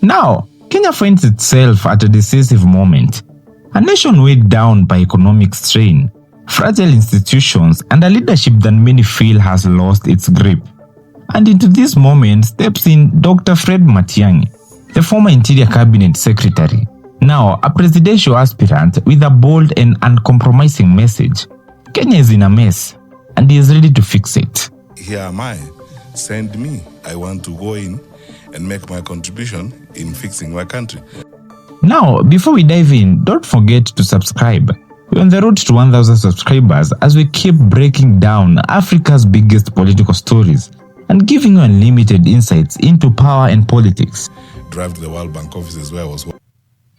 Now, Kenya finds itself at a decisive moment. A nation weighed down by economic strain, fragile institutions, and a leadership that many feel has lost its grip. And into this moment steps in Dr. Fred Matiang'i, the former Interior Cabinet Secretary, now a presidential aspirant with a bold and uncompromising message. Kenya is in a mess, and he is ready to fix it. Here am I. Send me. I want to go in and make my contribution in fixing my country. Now, before we dive in, don't forget to subscribe. We're on the road to 1,000 subscribers as we keep breaking down Africa's biggest political stories and giving you unlimited insights into power and politics. Drive to the World Bank offices where I was.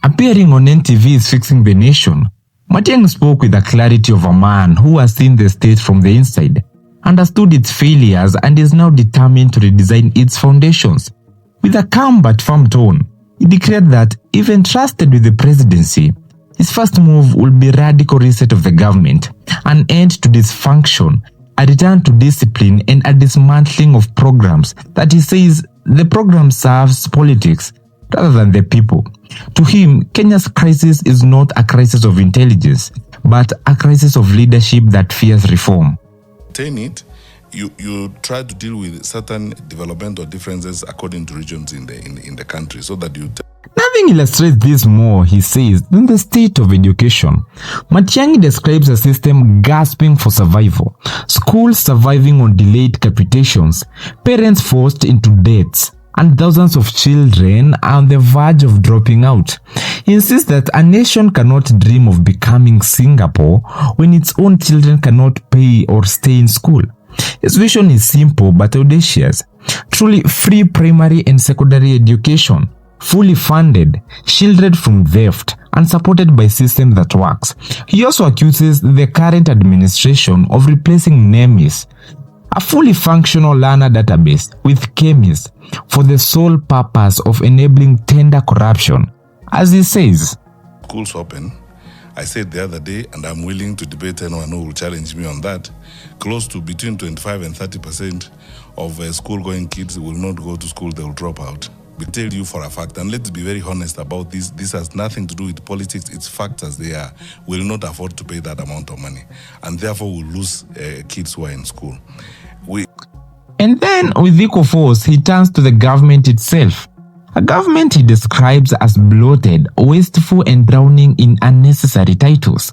Appearing on NTV's Fixing the Nation, Matiang'i spoke with the clarity of a man who has seen the state from the inside, understood its failures, and is now determined to redesign its foundations. With a calm but firm tone, he declared that, if entrusted with the presidency, his first move will be radical reset of the government, an end to dysfunction, a return to discipline, and a dismantling of programs that he says the program serves politics rather than the people. To him, Kenya's crisis is not a crisis of intelligence, but a crisis of leadership that fears reform. You try to deal with certain developmental differences according to regions in the country, so that you. Nothing illustrates this more, he says, than the state of education. Matiang'i describes a system gasping for survival, schools surviving on delayed capitations, parents forced into debts, and thousands of children are on the verge of dropping out. He insists that a nation cannot dream of becoming Singapore when its own children cannot pay or stay in school. His vision is simple but audacious. Truly free primary and secondary education, fully funded, shielded from theft, and supported by a system that works. He also accuses the current administration of replacing NEMIS, a fully functional learner database, with KEMIS for the sole purpose of enabling tender corruption. As he says, schools open. I said the other day, and I'm willing to debate anyone who will challenge me on that, close to between 25 and 30% of school-going kids will not go to school, they will drop out. We tell you for a fact, and let's be very honest about this, this has nothing to do with politics, it's factors. They will not afford to pay that amount of money, and therefore will lose kids who are in school. And then, with equal force, he turns to the government itself. A government he describes as bloated, wasteful, and drowning in unnecessary titles.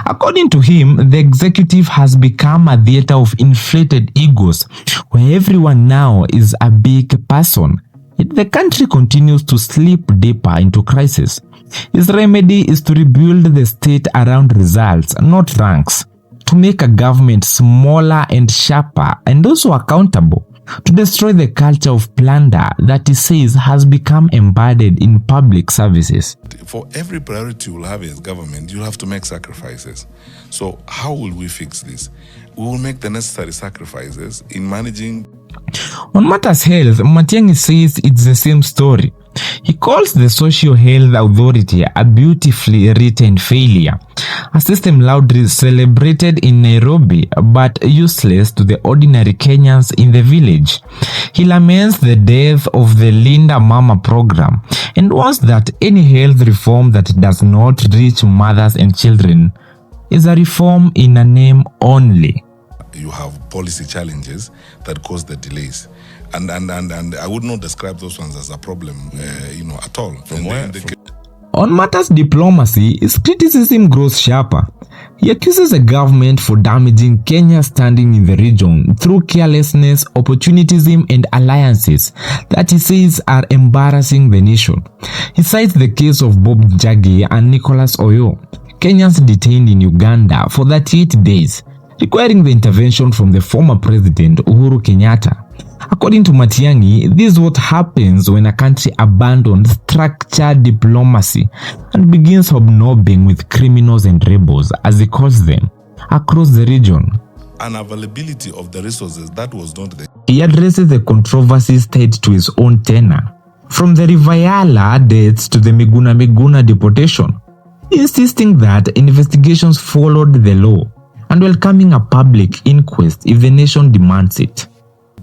According to him, the executive has become a theater of inflated egos, where everyone now is a big person. Yet the country continues to slip deeper into crisis. His remedy is to rebuild the state around results, not ranks, to make a government smaller and sharper and also accountable, to destroy the culture of plunder that he says has become embedded in public services. For every priority you will have as government, you'll have to make sacrifices. So how will we fix this? We will make the necessary sacrifices in managing. On matters health, Matiang'i says it's the same story. He calls the Social Health Authority a beautifully written failure, a system loudly celebrated in Nairobi but useless to the ordinary Kenyans in the village. He laments the death of the Linda Mama program and warns that any health reform that does not reach mothers and children is a reform in a name only. You have policy challenges that cause the delays. And I would not describe those ones as a problem, at all. On matters diplomacy, his criticism grows sharper. He accuses the government for damaging Kenya's standing in the region through carelessness, opportunism, and alliances that he says are embarrassing the nation. He cites the case of Bob Njagi and Nicholas Oyo, Kenyans detained in Uganda for 38 days, requiring the intervention from the former president Uhuru Kenyatta. According to Matiang'i, this is what happens when a country abandons structured diplomacy and begins hobnobbing with criminals and rebels, as he calls them, across the region. Unavailability of the resources, that was not there. He addresses the controversies tied to his own tenure, from the Rivayala deaths to the Miguna deportation, insisting that investigations followed the law and welcoming a public inquest if the nation demands it.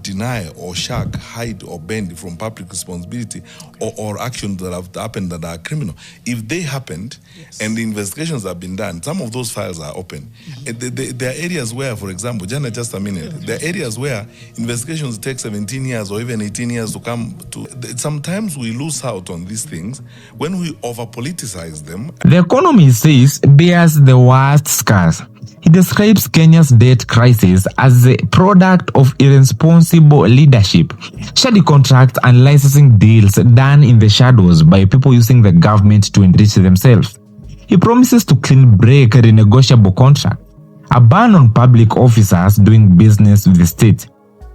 deny or shirk, hide or bend from public responsibility or actions that have happened that are criminal. If they happened and the investigations have been done, some of those files are open. There are areas where, for example, Jana, just a minute, there are areas where investigations take 17 years or even 18 years to come to. Sometimes we lose out on these things when we over-politicize them. The Economist says bears the worst scars. He describes Kenya's debt crisis as a product of irresponsible leadership, shady contracts and licensing deals done in the shadows by people using the government to enrich themselves. He promises to clean break renegotiable contracts, a ban on public officers doing business with the state,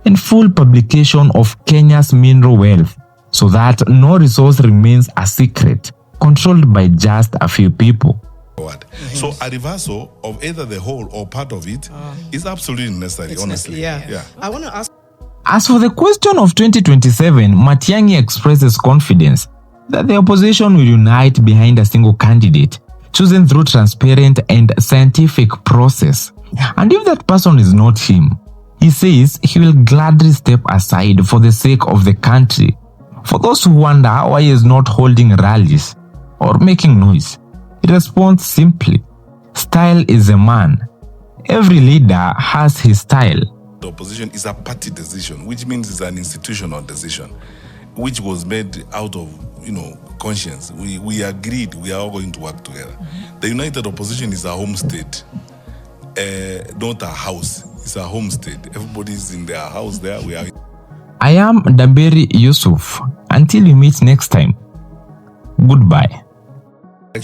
and full publication of Kenya's mineral wealth so that no resource remains a secret controlled by just a few people. So a reversal of either the whole or part of it is absolutely necessary, honestly. Yeah. I want to ask. As for the question of 2027, Matiang'i expresses confidence that the opposition will unite behind a single candidate, chosen through transparent and scientific process. And if that person is not him, he says he will gladly step aside for the sake of the country. For those who wonder why he is not holding rallies or making noise, he responds simply, style is a man. Every leader has his style. The opposition is a party decision, which means it's an institutional decision, which was made out of, conscience. We agreed we are all going to work together. The united opposition is a home state, not a house. It's a home state. Everybody's in their house there. We are. I am Daberi Yusuf. Until we meet next time, goodbye.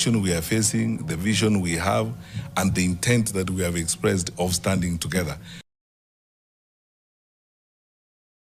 We are facing, the vision we have, and the intent that we have expressed of standing together.